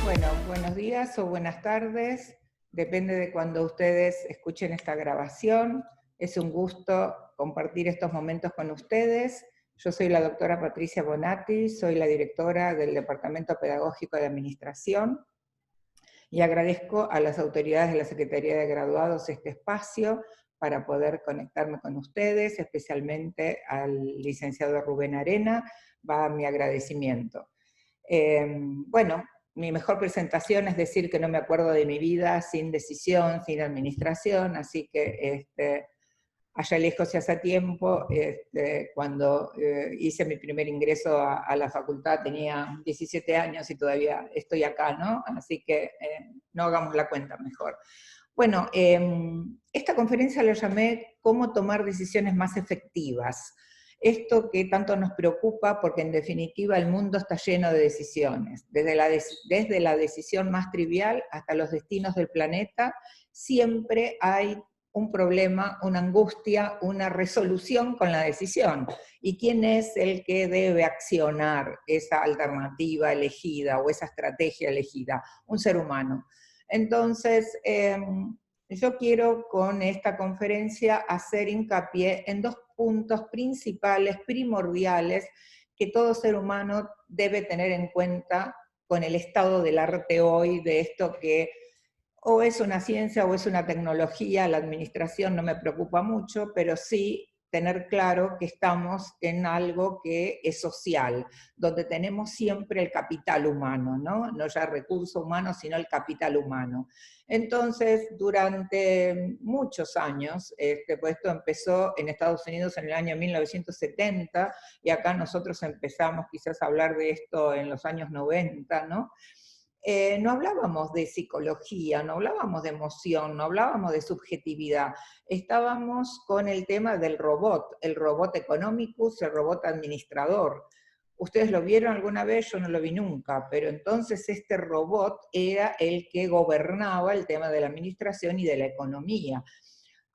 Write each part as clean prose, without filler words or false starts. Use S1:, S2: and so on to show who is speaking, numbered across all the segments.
S1: Bueno, buenos días o buenas tardes, depende de cuando ustedes escuchen esta grabación. Es un gusto compartir estos momentos con ustedes. Yo soy la doctora Patricia Bonatti, soy la directora del Departamento Pedagógico de Administración y agradezco a las autoridades de la Secretaría de Graduados este espacio para poder conectarme con ustedes, especialmente al licenciado Rubén Arena, va mi agradecimiento. Bueno, mi mejor presentación es decir que no me acuerdo de mi vida sin decisión, sin administración, así que allá lejos y hace tiempo, cuando hice mi primer ingreso a la facultad tenía 17 años y todavía estoy acá, ¿no? Así que no hagamos la cuenta mejor. Bueno, esta conferencia la llamé ¿Cómo tomar decisiones más efectivas? Esto que tanto nos preocupa porque en definitiva el mundo está lleno de decisiones. Desde la decisión más trivial hasta los destinos del planeta, siempre hay un problema, una angustia, una resolución con la decisión. ¿Y quién es el que debe accionar esa alternativa elegida o esa estrategia elegida? Un ser humano. Entonces, yo quiero con esta conferencia hacer hincapié en dos puntos principales, primordiales, que todo ser humano debe tener en cuenta con el estado del arte hoy, de esto que o es una ciencia o es una tecnología. La administración no me preocupa mucho, pero sí tener claro que estamos en algo que es social, donde tenemos siempre el capital humano, no ya el recurso humano, sino el capital humano. Entonces, durante muchos años, pues esto empezó en Estados Unidos en el año 1970, y acá nosotros empezamos quizás a hablar de esto en los años 90, ¿no? No hablábamos de psicología, no hablábamos de emoción, no hablábamos de subjetividad. Estábamos con el tema del robot, el robot economicus, el robot administrador. ¿Ustedes lo vieron alguna vez? Yo no lo vi nunca, pero entonces este robot era el que gobernaba el tema de la administración y de la economía.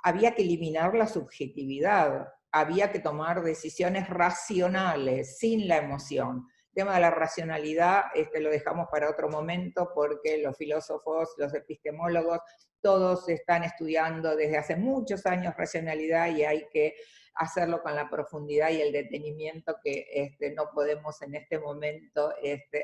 S1: Había que eliminar la subjetividad, había que tomar decisiones racionales, sin la emoción. El tema de la racionalidad lo dejamos para otro momento porque los filósofos, los epistemólogos, todos están estudiando desde hace muchos años racionalidad y hay que hacerlo con la profundidad y el detenimiento que no podemos en este momento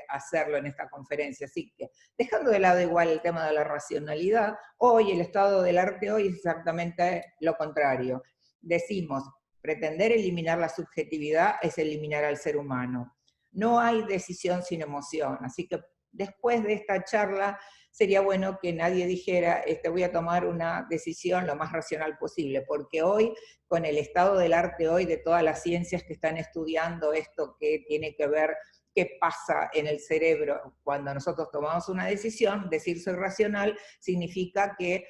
S1: hacerlo en esta conferencia. Así que, dejando de lado igual el tema de la racionalidad, hoy el estado del arte hoy es exactamente lo contrario. Decimos, pretender eliminar la subjetividad es eliminar al ser humano. No hay decisión sin emoción, así que después de esta charla sería bueno que nadie dijera, voy a tomar una decisión lo más racional posible, porque hoy, con el estado del arte hoy, de todas las ciencias que están estudiando esto que tiene que ver qué pasa en el cerebro cuando nosotros tomamos una decisión, decir soy racional significa que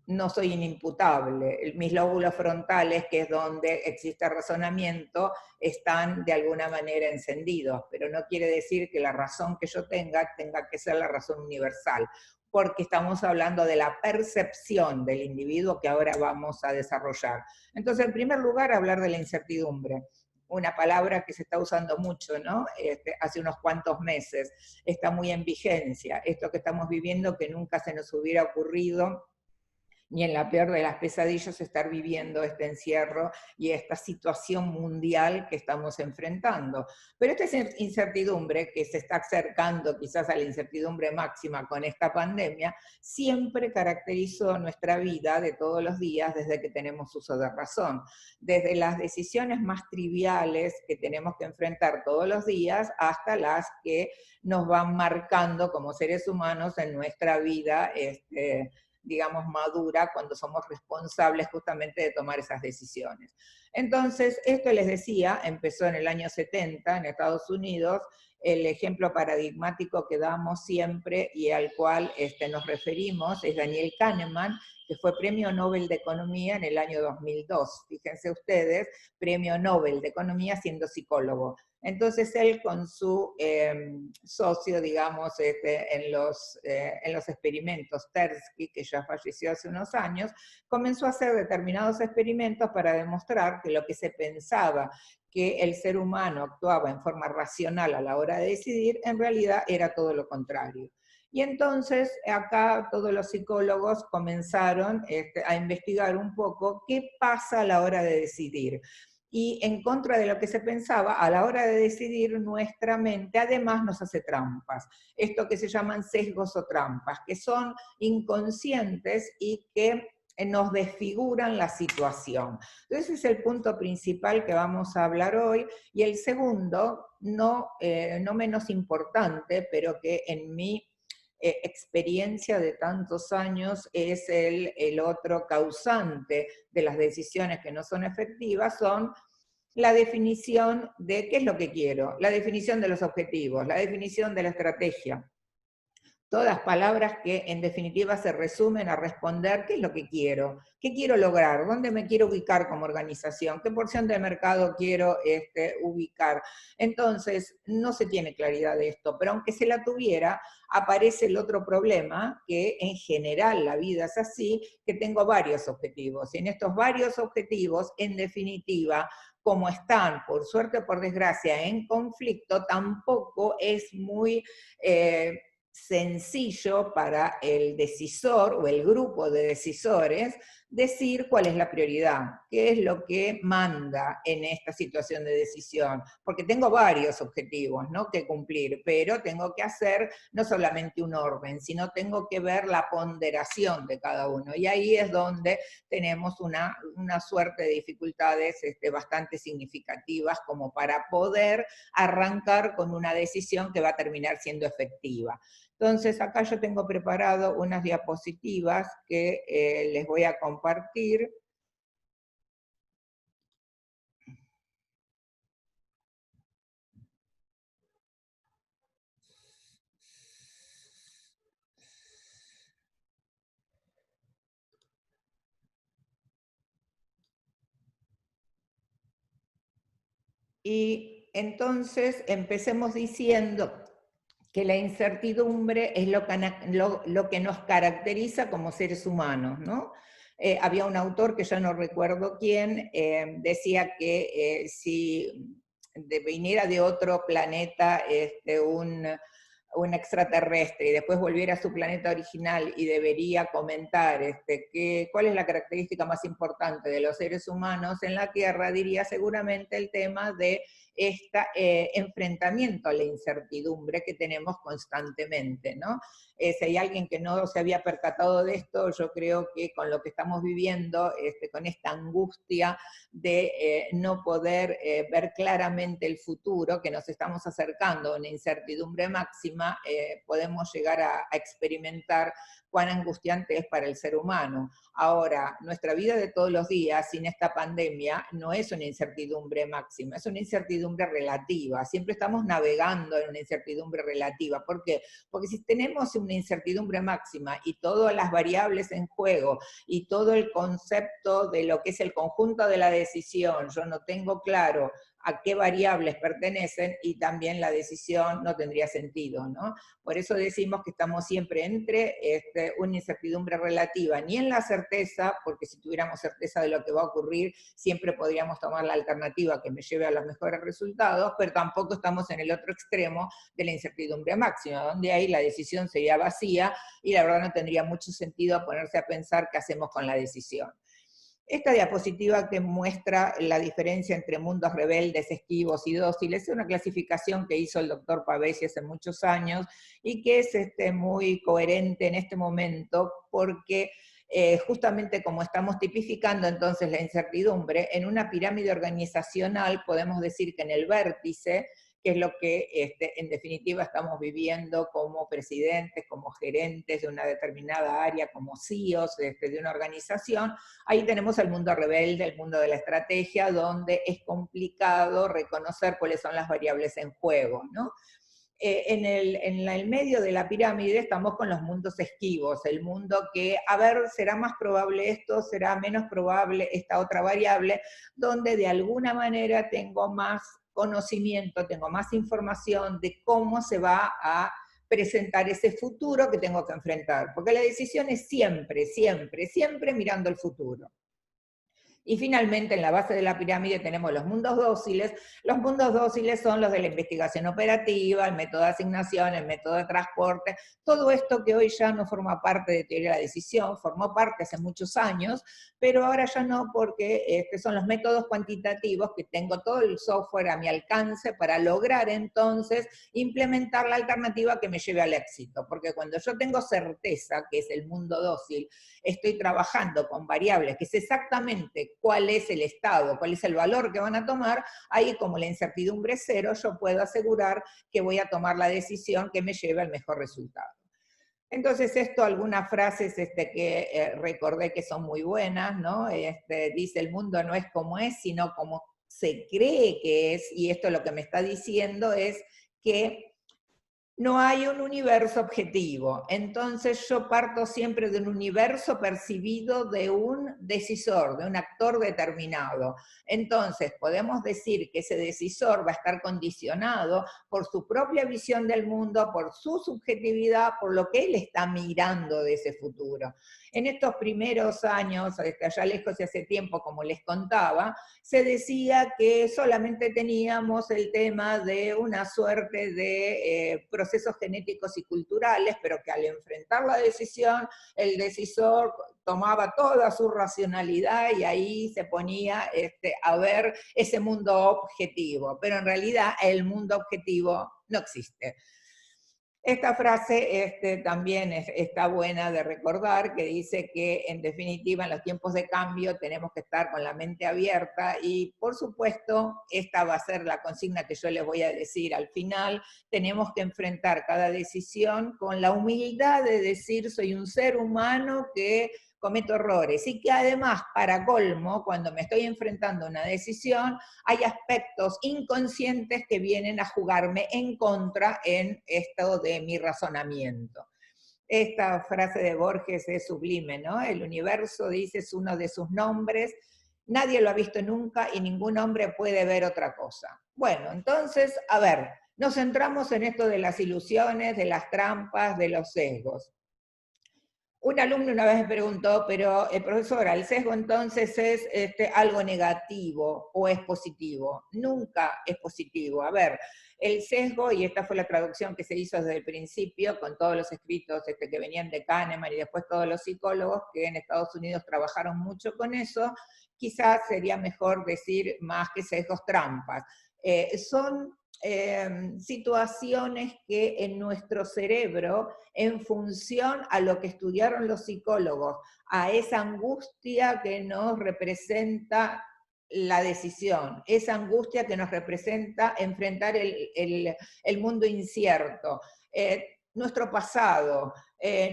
S1: no soy inimputable. Mis lóbulos frontales, que es donde existe razonamiento, están de alguna manera encendidos, pero no quiere decir que la razón que yo tenga que ser la razón universal, porque estamos hablando de la percepción del individuo que ahora vamos a desarrollar. Entonces, en primer lugar, hablar de la incertidumbre. Una palabra que se está usando mucho, ¿no? Hace unos cuantos meses, está muy en vigencia. Esto que estamos viviendo que nunca se nos hubiera ocurrido ni en la peor de las pesadillas estar viviendo este encierro y esta situación mundial que estamos enfrentando. Pero esta incertidumbre, que se está acercando quizás a la incertidumbre máxima con esta pandemia, siempre caracterizó nuestra vida de todos los días desde que tenemos uso de razón. Desde las decisiones más triviales que tenemos que enfrentar todos los días hasta las que nos van marcando como seres humanos en nuestra vida digamos, madura cuando somos responsables justamente de tomar esas decisiones. Entonces, esto les decía, empezó en el año 70 en Estados Unidos. El ejemplo paradigmático que damos siempre y al cual nos referimos es Daniel Kahneman, que fue Premio Nobel de Economía en el año 2002. Fíjense ustedes, Premio Nobel de Economía siendo psicólogo. Entonces él con su socio, digamos, en los experimentos, Tversky, que ya falleció hace unos años, comenzó a hacer determinados experimentos para demostrar que lo que se pensaba que el ser humano actuaba en forma racional a la hora de decidir, en realidad era todo lo contrario. Y entonces acá todos los psicólogos comenzaron a investigar un poco qué pasa a la hora de decidir. Y en contra de lo que se pensaba, a la hora de decidir, nuestra mente además nos hace trampas. Esto que se llaman sesgos o trampas, que son inconscientes y que nos desfiguran la situación. Entonces ese es el punto principal que vamos a hablar hoy, y el segundo, no menos importante, pero que en mi experiencia de tantos años es el otro causante de las decisiones que no son efectivas, son la definición de qué es lo que quiero, la definición de los objetivos, la definición de la estrategia. Todas palabras que en definitiva se resumen a responder qué es lo que quiero, qué quiero lograr, dónde me quiero ubicar como organización, qué porción del mercado quiero ubicar. Entonces, no se tiene claridad de esto, pero aunque se la tuviera, aparece el otro problema, que en general la vida es así, que tengo varios objetivos, y en estos varios objetivos, en definitiva, como están, por suerte o por desgracia, en conflicto, tampoco es muy sencillo para el decisor o el grupo de decisores decir cuál es la prioridad, qué es lo que manda en esta situación de decisión, porque tengo varios objetivos, ¿no?, que cumplir, pero tengo que hacer no solamente un orden, sino tengo que ver la ponderación de cada uno, y ahí es donde tenemos una suerte de dificultades bastante significativas como para poder arrancar con una decisión que va a terminar siendo efectiva. Entonces, acá yo tengo preparado unas diapositivas que les voy a compartir. Y entonces empecemos diciendo que la incertidumbre es lo que nos caracteriza como seres humanos, ¿no? Había un autor, que ya no recuerdo quién, decía que si viniera de otro planeta un extraterrestre y después volviera a su planeta original y debería comentar cuál es la característica más importante de los seres humanos en la Tierra, diría seguramente el tema de este enfrentamiento a la incertidumbre que tenemos constantemente, ¿no? Si hay alguien que no se había percatado de esto, yo creo que con lo que estamos viviendo, con esta angustia de no poder ver claramente el futuro, que nos estamos acercando a una incertidumbre máxima, podemos llegar a experimentar cuán angustiante es para el ser humano. Ahora, nuestra vida de todos los días sin esta pandemia no es una incertidumbre máxima, es una incertidumbre relativa. Siempre estamos navegando en una incertidumbre relativa. ¿Por qué? Porque si tenemos una incertidumbre máxima y todas las variables en juego y todo el concepto de lo que es el conjunto de la decisión, yo no tengo claro a qué variables pertenecen, y también la decisión no tendría sentido, ¿no? Por eso decimos que estamos siempre entre una incertidumbre relativa, ni en la certeza, porque si tuviéramos certeza de lo que va a ocurrir, siempre podríamos tomar la alternativa que me lleve a los mejores resultados, pero tampoco estamos en el otro extremo de la incertidumbre máxima, donde ahí la decisión sería vacía, y la verdad no tendría mucho sentido ponerse a pensar qué hacemos con la decisión. Esta diapositiva que muestra la diferencia entre mundos rebeldes, esquivos y dóciles es una clasificación que hizo el doctor Pavesi hace muchos años y que es muy coherente en este momento, porque justamente como estamos tipificando entonces la incertidumbre, en una pirámide organizacional podemos decir que en el vértice, que es lo que en definitiva estamos viviendo como presidentes, como gerentes de una determinada área, como CEOs de una organización, ahí tenemos el mundo rebelde, el mundo de la estrategia, donde es complicado reconocer cuáles son las variables en juego, ¿no? En el medio de la pirámide estamos con los mundos esquivos, el mundo que, a ver, será más probable esto, será menos probable esta otra variable, donde de alguna manera tengo más conocimiento, tengo más información de cómo se va a presentar ese futuro que tengo que enfrentar, porque la decisión es siempre, siempre, siempre mirando el futuro. Y finalmente, en la base de la pirámide tenemos los mundos dóciles. Los mundos dóciles son los de la investigación operativa, el método de asignación, el método de transporte, todo esto que hoy ya no forma parte de teoría de la decisión, formó parte hace muchos años, pero ahora ya no, porque son los métodos cuantitativos que tengo todo el software a mi alcance para lograr entonces implementar la alternativa que me lleve al éxito. Porque cuando yo tengo certeza, que es el mundo dócil, estoy trabajando con variables, que es exactamente cuál es el estado, cuál es el valor que van a tomar, ahí como la incertidumbre es cero, yo puedo asegurar que voy a tomar la decisión que me lleve al mejor resultado. Entonces esto, algunas frases que recordé que son muy buenas, ¿no? Dice, el mundo no es como es, sino como se cree que es, y esto lo que me está diciendo es que no hay un universo objetivo. Entonces yo parto siempre de un universo percibido de un decisor, de un actor determinado. Entonces podemos decir que ese decisor va a estar condicionado por su propia visión del mundo, por su subjetividad, por lo que él está mirando de ese futuro. En estos primeros años, allá lejos y hace tiempo, como les contaba, se decía que solamente teníamos el tema de una suerte de procesos genéticos y culturales, pero que al enfrentar la decisión, el decisor tomaba toda su racionalidad y ahí se ponía a ver ese mundo objetivo, pero en realidad el mundo objetivo no existe. Esta frase también está buena de recordar, que dice que en definitiva en los tiempos de cambio tenemos que estar con la mente abierta y por supuesto esta va a ser la consigna que yo les voy a decir al final, tenemos que enfrentar cada decisión con la humildad de decir soy un ser humano que cometo errores y que además, para colmo, cuando me estoy enfrentando a una decisión, hay aspectos inconscientes que vienen a jugarme en contra en esto de mi razonamiento. Esta frase de Borges es sublime, ¿no? El universo, dice, es uno de sus nombres, nadie lo ha visto nunca y ningún hombre puede ver otra cosa. Bueno, entonces, a ver, nos centramos en esto de las ilusiones, de las trampas, de los sesgos. Un alumno una vez me preguntó, pero profesora, ¿el sesgo entonces es algo negativo o es positivo? Nunca es positivo. A ver, el sesgo, y esta fue la traducción que se hizo desde el principio, con todos los escritos que venían de Kahneman y después todos los psicólogos que en Estados Unidos trabajaron mucho con eso, quizás sería mejor decir más que sesgos, trampas. Son situaciones que en nuestro cerebro, en función a lo que estudiaron los psicólogos, a esa angustia que nos representa la decisión, esa angustia que nos representa enfrentar el mundo incierto, nuestro pasado,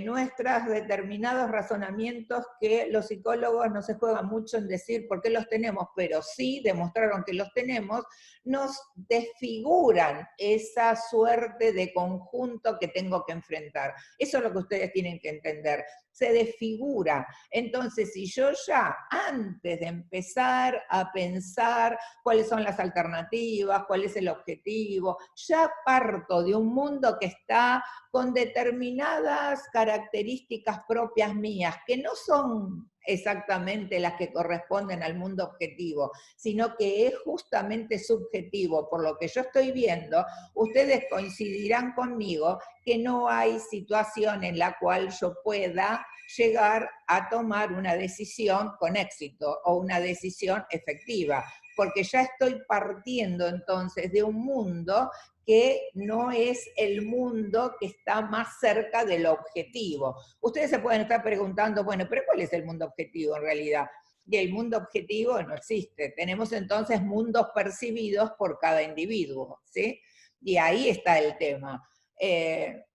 S1: nuestros determinados razonamientos que los psicólogos no se juegan mucho en decir por qué los tenemos, pero sí demostraron que los tenemos, nos desfiguran esa suerte de conjunto que tengo que enfrentar. Eso es lo que ustedes tienen que entender. Se desfigura. Entonces, si yo ya, antes de empezar a pensar cuáles son las alternativas, cuál es el objetivo, ya parto de un mundo que está con determinadas características propias mías, que no son exactamente las que corresponden al mundo objetivo, sino que es justamente subjetivo. Por lo que yo estoy viendo, ustedes coincidirán conmigo que no hay situación en la cual yo pueda llegar a tomar una decisión con éxito o una decisión efectiva, porque ya estoy partiendo entonces de un mundo que no es el mundo que está más cerca del objetivo. Ustedes se pueden estar preguntando, bueno, pero ¿cuál es el mundo objetivo en realidad? Y el mundo objetivo no existe. Tenemos entonces mundos percibidos por cada individuo, ¿sí? Y ahí está el tema.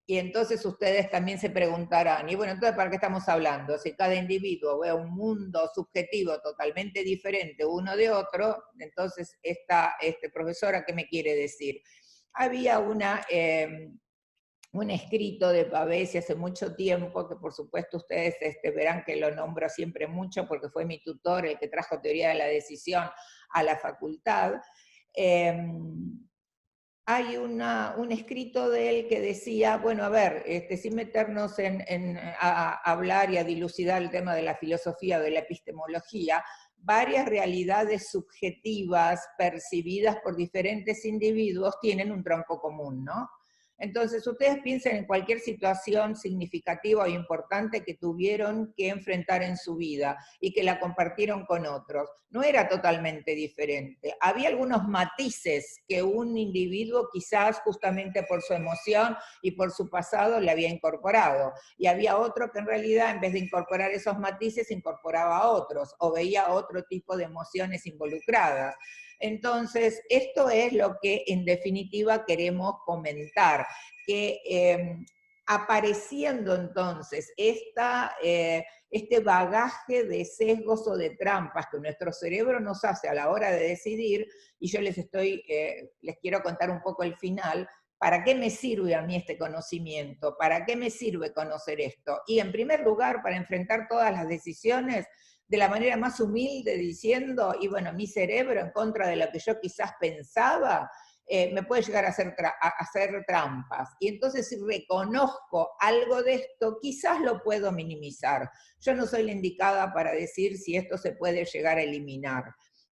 S1: Y entonces ustedes también se preguntarán, y bueno, entonces ¿para qué estamos hablando? Si cada individuo ve un mundo subjetivo totalmente diferente uno de otro, entonces esta profesora, ¿qué me quiere decir? Había un escrito de Pavesi hace mucho tiempo, que por supuesto ustedes verán que lo nombro siempre mucho porque fue mi tutor el que trajo teoría de la decisión a la facultad. Hay un escrito de él que decía, bueno, a ver, sin meternos a hablar y a dilucidar el tema de la filosofía o de la epistemología, varias realidades subjetivas percibidas por diferentes individuos tienen un tronco común, ¿no? Entonces, ustedes piensen en cualquier situación significativa o importante que tuvieron que enfrentar en su vida y que la compartieron con otros. No era totalmente diferente. Había algunos matices que un individuo quizás justamente por su emoción y por su pasado le había incorporado. Y había otro que en realidad en vez de incorporar esos matices incorporaba a otros o veía otro tipo de emociones involucradas. Entonces, esto es lo que en definitiva queremos comentar, que apareciendo entonces este bagaje de sesgos o de trampas que nuestro cerebro nos hace a la hora de decidir, y yo les quiero contar un poco el final. ¿Para qué me sirve a mí este conocimiento? ¿Para qué me sirve conocer esto? Y en primer lugar, para enfrentar todas las decisiones de la manera más humilde, diciendo, y bueno, mi cerebro, en contra de lo que yo quizás pensaba, me puede llegar a hacer trampas. Y entonces si reconozco algo de esto, quizás lo puedo minimizar. Yo no soy la indicada para decir si esto se puede llegar a eliminar,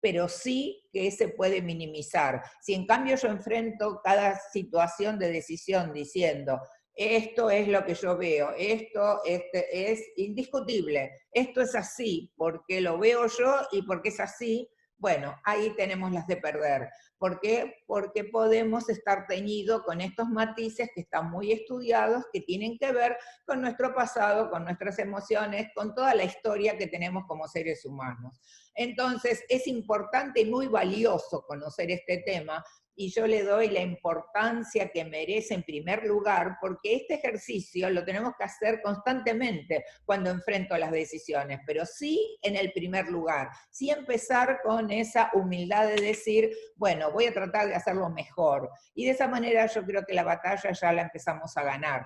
S1: pero sí que se puede minimizar. Si en cambio yo enfrento cada situación de decisión diciendo, esto es lo que yo veo, esto es indiscutible, esto es así, porque lo veo yo y porque es así, bueno, ahí tenemos las de perder. ¿Por qué? Porque podemos estar teñidos con estos matices que están muy estudiados, que tienen que ver con nuestro pasado, con nuestras emociones, con toda la historia que tenemos como seres humanos. Entonces, es importante y muy valioso conocer este tema, y yo le doy la importancia que merece en primer lugar, porque este ejercicio lo tenemos que hacer constantemente cuando enfrento las decisiones, pero sí en el primer lugar, sí empezar con esa humildad de decir, bueno, voy a tratar de hacerlo mejor, y de esa manera yo creo que la batalla ya la empezamos a ganar.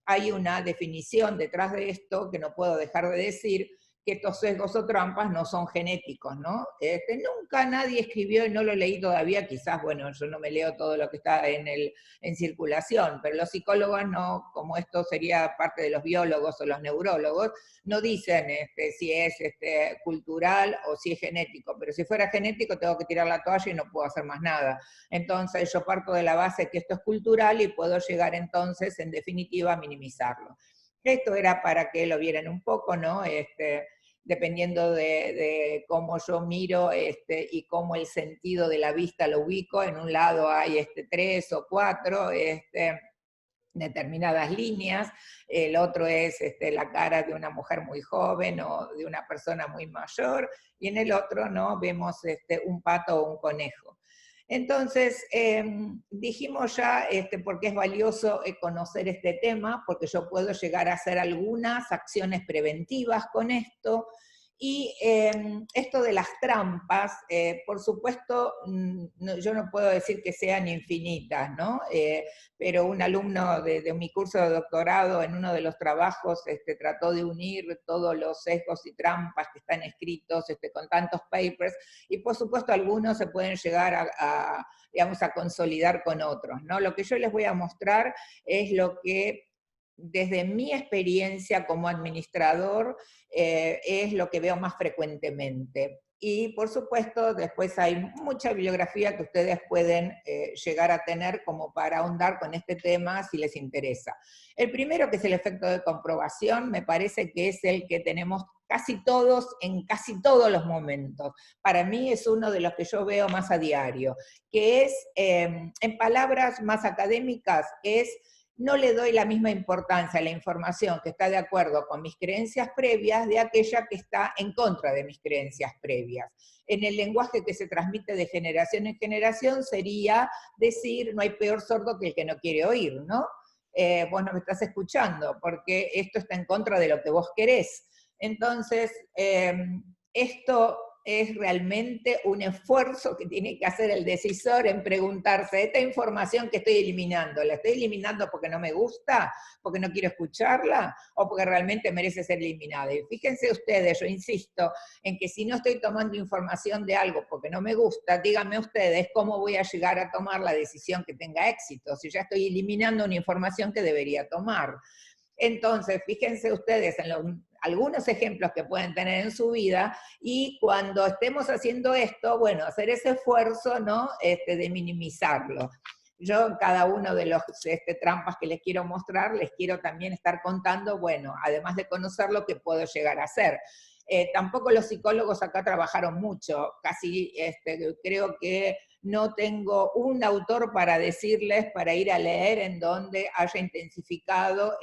S1: Hay una definición detrás de esto que no puedo dejar de decir, que estos sesgos o trampas no son genéticos, ¿no? Nunca nadie escribió, y no lo leí todavía, quizás, bueno, yo no me leo todo lo que está en circulación, pero los psicólogos no, como esto sería parte de los biólogos o los neurólogos, no dicen si es cultural o si es genético, pero si fuera genético tengo que tirar la toalla y no puedo hacer más nada. Entonces yo parto de la base que esto es cultural y puedo llegar entonces, en definitiva, a minimizarlo. Esto era para que lo vieran un poco, ¿no? Dependiendo de cómo yo miro y cómo el sentido de la vista lo ubico, en un lado hay 3 o 4 determinadas líneas, el otro es la cara de una mujer muy joven o de una persona muy mayor, y en el otro no vemos un pato o un conejo. Entonces, dijimos ya, porque es valioso conocer este tema, porque yo puedo llegar a hacer algunas acciones preventivas con esto, y esto de las trampas, por supuesto, yo no puedo decir que sean infinitas, ¿no? Pero un alumno de mi curso de doctorado en uno de los trabajos trató de unir todos los sesgos y trampas que están escritos con tantos papers, y por supuesto algunos se pueden llegar digamos, a consolidar con otros, ¿no? Lo que yo les voy a mostrar es lo que desde mi experiencia como administrador es lo que veo más frecuentemente. Y por supuesto, después hay mucha bibliografía que ustedes pueden llegar a tener como para ahondar con este tema si les interesa. El primero, que es el efecto de comprobación, me parece que es el que tenemos casi todos en casi todos los momentos. Para mí es uno de los que yo veo más a diario, que es, en palabras más académicas, es no le doy la misma importancia a la información que está de acuerdo con mis creencias previas de aquella que está en contra de mis creencias previas. En el lenguaje que se transmite de generación en generación sería decir, no hay peor sordo que el que no quiere oír, ¿no? Vos no me estás escuchando, porque esto está en contra de lo que vos querés. Entonces, esto es realmente un esfuerzo que tiene que hacer el decisor en preguntarse, ¿esta información que estoy eliminando, la estoy eliminando porque no me gusta, porque no quiero escucharla, o porque realmente merece ser eliminada? Y fíjense ustedes, yo insisto en que si no estoy tomando información de algo porque no me gusta, díganme ustedes cómo voy a llegar a tomar la decisión que tenga éxito, si ya estoy eliminando una información que debería tomar. Entonces, fíjense ustedes, algunos ejemplos que pueden tener en su vida, y cuando estemos haciendo esto, bueno, hacer ese esfuerzo, ¿no? De minimizarlo. Yo, cada uno de los trampas que les quiero mostrar, les quiero también estar contando, bueno, además de conocerlo, qué puedo llegar a hacer. Tampoco los psicólogos acá trabajaron mucho, casi creo que no tengo un autor para decirles, para ir a leer, en donde haya intensificado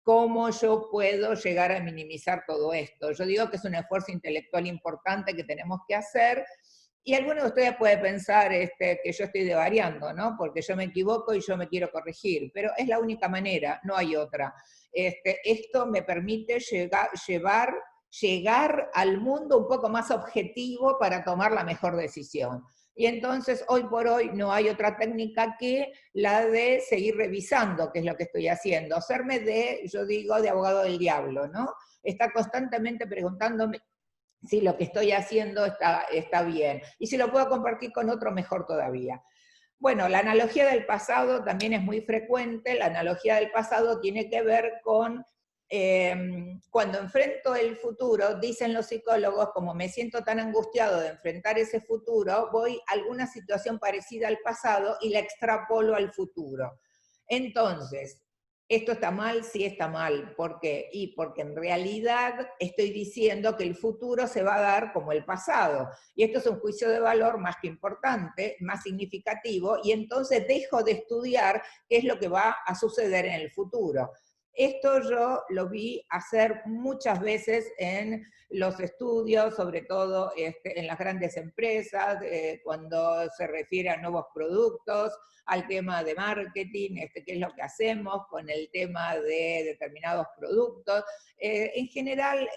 S1: cómo yo puedo llegar a minimizar todo esto. Yo digo que es un esfuerzo intelectual importante que tenemos que hacer, y algunos de ustedes pueden pensar que yo estoy devariando, ¿no? Porque yo me equivoco y yo me quiero corregir, pero es la única manera, no hay otra. Esto me permite llegar al mundo un poco más objetivo para tomar la mejor decisión. Y entonces, hoy por hoy, no hay otra técnica que la de seguir revisando, que es lo que estoy haciendo. Hacerme yo digo, de abogado del diablo, ¿no? Está constantemente preguntándome si lo que estoy haciendo está bien. Y si lo puedo compartir con otro, mejor todavía. Bueno, la analogía del pasado también es muy frecuente. La analogía del pasado tiene que ver con cuando enfrento el futuro, dicen los psicólogos, como me siento tan angustiado de enfrentar ese futuro, voy a alguna situación parecida al pasado y la extrapolo al futuro. Entonces, ¿esto está mal? Sí está mal. ¿Por qué? Y porque en realidad estoy diciendo que el futuro se va a dar como el pasado. Y esto es un juicio de valor más que importante, más significativo, y entonces dejo de estudiar qué es lo que va a suceder en el futuro. Esto yo lo vi hacer muchas veces en los estudios, sobre todo en las grandes empresas, cuando se refiere a nuevos productos, al tema de marketing, qué es lo que hacemos con el tema de determinados productos. En general,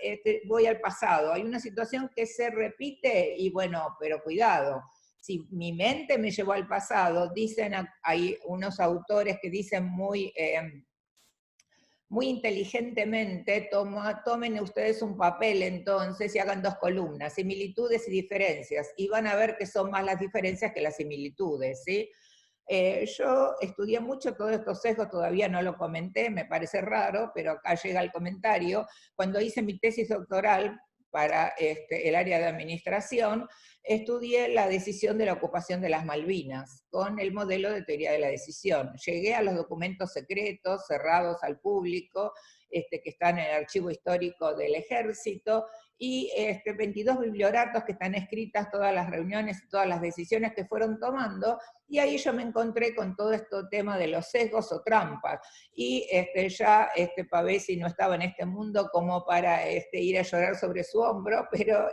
S1: voy al pasado. Hay una situación que se repite y bueno, pero cuidado. Si mi mente me llevó al pasado, hay unos autores que dicen muy inteligentemente, tomen ustedes un papel entonces y hagan 2 columnas, similitudes y diferencias, y van a ver que son más las diferencias que las similitudes, ¿sí? Yo estudié mucho todos estos sesgos, todavía no lo comenté, me parece raro, pero acá llega el comentario. Cuando hice mi tesis doctoral para el área de administración, estudié la decisión de la ocupación de las Malvinas con el modelo de teoría de la decisión. Llegué a los documentos secretos, cerrados al público, que están en el archivo histórico del Ejército, y 22 biblioratos que están escritas todas las reuniones, todas las decisiones que fueron tomando, y ahí yo me encontré con todo este tema de los sesgos o trampas, y ya Pavesi no estaba en este mundo como para ir a llorar sobre su hombro, pero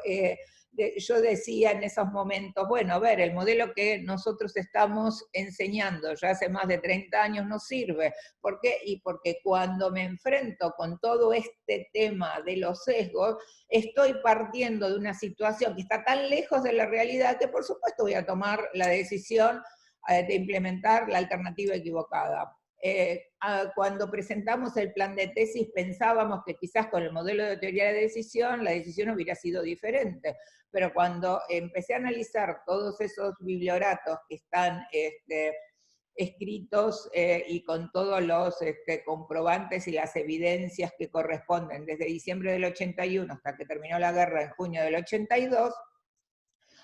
S1: yo decía en esos momentos, bueno, a ver, el modelo que nosotros estamos enseñando ya hace más de 30 años no sirve. ¿Por qué? Y porque cuando me enfrento con todo este tema de los sesgos, estoy partiendo de una situación que está tan lejos de la realidad que por supuesto voy a tomar la decisión de implementar la alternativa equivocada. Cuando presentamos el plan de tesis pensábamos que quizás con el modelo de teoría de decisión la decisión hubiera sido diferente, pero cuando empecé a analizar todos esos biblioratos que están escritos y con todos los comprobantes y las evidencias que corresponden desde diciembre del 81 hasta que terminó la guerra en junio del 82,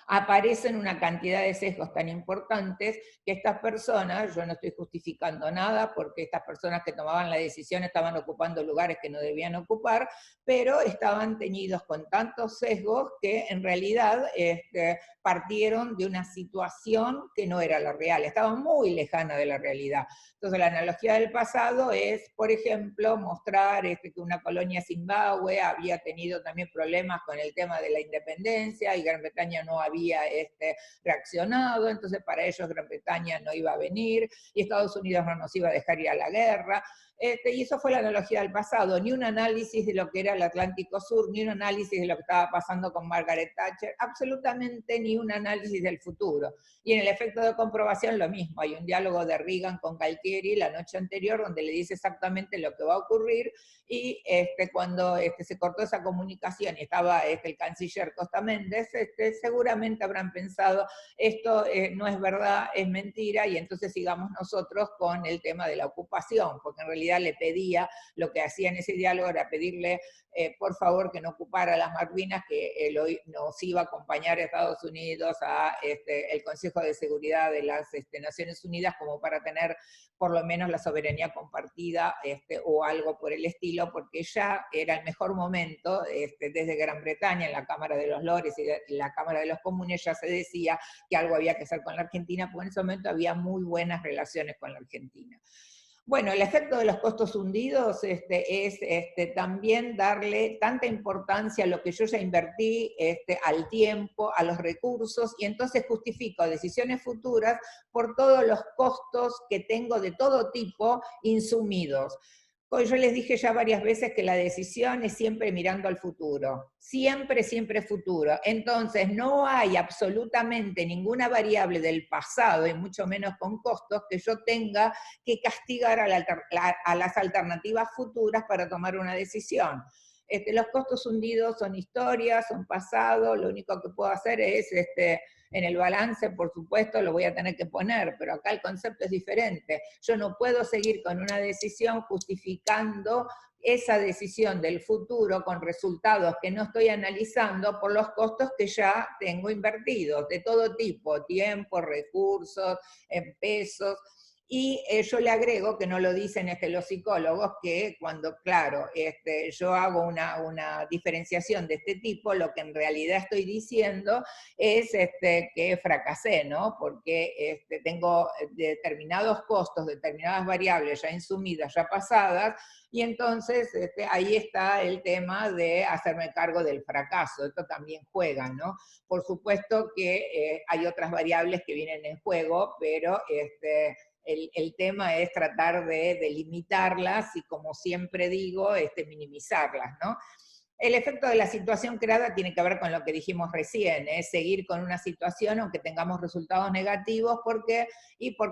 S1: aparecen una cantidad de sesgos tan importantes que estas personas, yo no estoy justificando nada porque estas personas que tomaban la decisión estaban ocupando lugares que no debían ocupar, pero estaban teñidos con tantos sesgos que en realidad partieron de una situación que no era la real, estaba muy lejana de la realidad. Entonces la analogía del pasado es, por ejemplo, mostrar que una colonia Zimbabue había tenido también problemas con el tema de la independencia y Gran Bretaña no había reaccionado, entonces para ellos Gran Bretaña no iba a venir y Estados Unidos no nos iba a dejar ir a la guerra. Y eso fue la analogía del pasado, ni un análisis de lo que era el Atlántico Sur, ni un análisis de lo que estaba pasando con Margaret Thatcher, absolutamente ni un análisis del futuro. Y en el efecto de comprobación lo mismo, hay un diálogo de Reagan con Galtieri la noche anterior donde le dice exactamente lo que va a ocurrir, y cuando se cortó esa comunicación y estaba el canciller Costa Méndez, seguramente seguramente habrán pensado, esto no es verdad, es mentira, y entonces sigamos nosotros con el tema de la ocupación, porque en realidad le pedía, lo que hacía en ese diálogo era pedirle, por favor, que no ocupara las Malvinas, que nos iba a acompañar a Estados Unidos a el Consejo de Seguridad de las Naciones Unidas, como para tener por lo menos la soberanía compartida o algo por el estilo, porque ya era el mejor momento, desde Gran Bretaña, en la Cámara de los Lores y en la Cámara de los Comunes, ya se decía que algo había que hacer con la Argentina, porque en ese momento había muy buenas relaciones con la Argentina. Bueno, el efecto de los costos hundidos es también darle tanta importancia a lo que yo ya invertí, al tiempo, a los recursos, y entonces justifico decisiones futuras por todos los costos que tengo de todo tipo insumidos. Yo les dije ya varias veces que la decisión es siempre mirando al futuro, siempre, siempre futuro. Entonces no hay absolutamente ninguna variable del pasado, y mucho menos con costos, que yo tenga que castigar a las alternativas futuras para tomar una decisión. Los costos hundidos son historia, son pasado, lo único que puedo hacer es, en el balance, por supuesto, lo voy a tener que poner, pero acá el concepto es diferente. Yo no puedo seguir con una decisión justificando esa decisión del futuro con resultados que no estoy analizando por los costos que ya tengo invertidos, de todo tipo, tiempo, recursos, en pesos. Y yo le agrego, que no lo dicen los psicólogos, que cuando, claro, yo hago una diferenciación de este tipo, lo que en realidad estoy diciendo es que fracasé, ¿no? Porque tengo determinados costos, determinadas variables ya insumidas, ya pasadas, y entonces ahí está el tema de hacerme cargo del fracaso. Esto también juega, ¿no? Por supuesto que hay otras variables que vienen en juego, pero el tema es tratar de limitarlas y, como siempre digo, minimizarlas, ¿no? El efecto de la situación creada tiene que ver con lo que dijimos recién, es seguir con una situación aunque tengamos resultados negativos, porque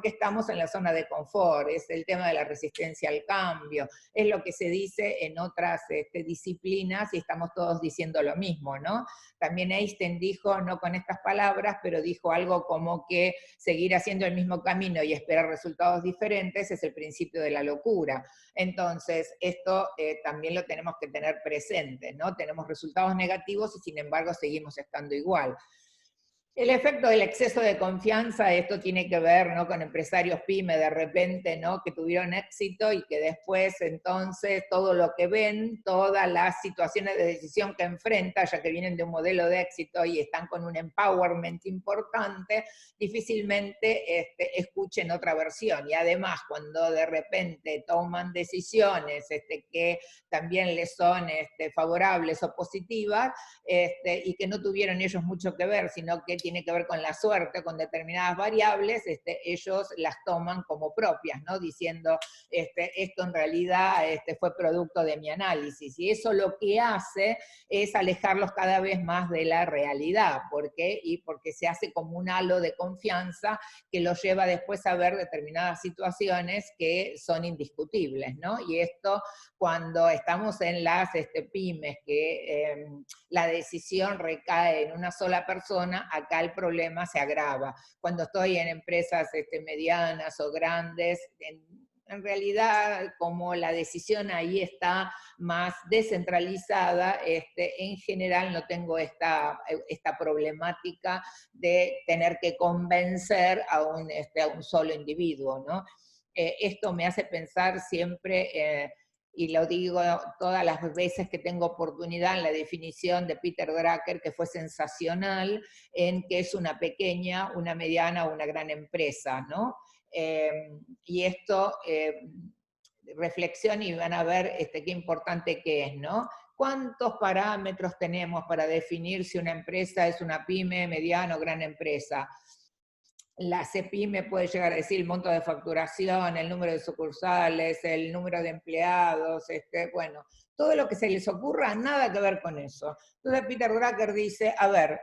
S1: estamos en la zona de confort, es el tema de la resistencia al cambio, es lo que se dice en otras disciplinas, y estamos todos diciendo lo mismo, ¿no? También Einstein dijo, no con estas palabras, pero dijo algo como que seguir haciendo el mismo camino y esperar resultados diferentes es el principio de la locura. Entonces, esto también lo tenemos que tener presente, ¿no? Tenemos resultados negativos y sin embargo seguimos estando igual. El efecto del exceso de confianza, esto tiene que ver, ¿no?, con empresarios pyme de repente, ¿no?, que tuvieron éxito y que después entonces todo lo que ven, todas las situaciones de decisión que enfrentan, ya que vienen de un modelo de éxito y están con un empowerment importante, difícilmente escuchen otra versión. Y además, cuando de repente toman decisiones que también les son favorables o positivas, y que no tuvieron ellos mucho que ver, sino que tiene que ver con la suerte, con determinadas variables, ellos las toman como propias, ¿no? Diciendo, esto en realidad fue producto de mi análisis. Y eso lo que hace es alejarlos cada vez más de la realidad. ¿Por qué? Y porque se hace como un halo de confianza que los lleva después a ver determinadas situaciones que son indiscutibles, ¿no? Y esto, cuando estamos en las pymes, que la decisión recae en una sola persona, acá el problema se agrava. Cuando estoy en empresas medianas o grandes, en realidad, como la decisión ahí está más descentralizada, en general no tengo esta problemática de tener que convencer a un solo individuo, ¿no? Esto me hace pensar siempre, y lo digo todas las veces que tengo oportunidad, en la definición de Peter Drucker, que fue sensacional, en que es una pequeña, una mediana o una gran empresa, ¿no? Y esto, reflexión y van a ver qué importante que es, ¿no? ¿Cuántos parámetros tenemos para definir si una empresa es una pyme, mediana o gran empresa? La CEPYME puede llegar a decir el monto de facturación, el número de sucursales, el número de empleados, bueno, todo lo que se les ocurra, nada que ver con eso. Entonces Peter Drucker dice, a ver,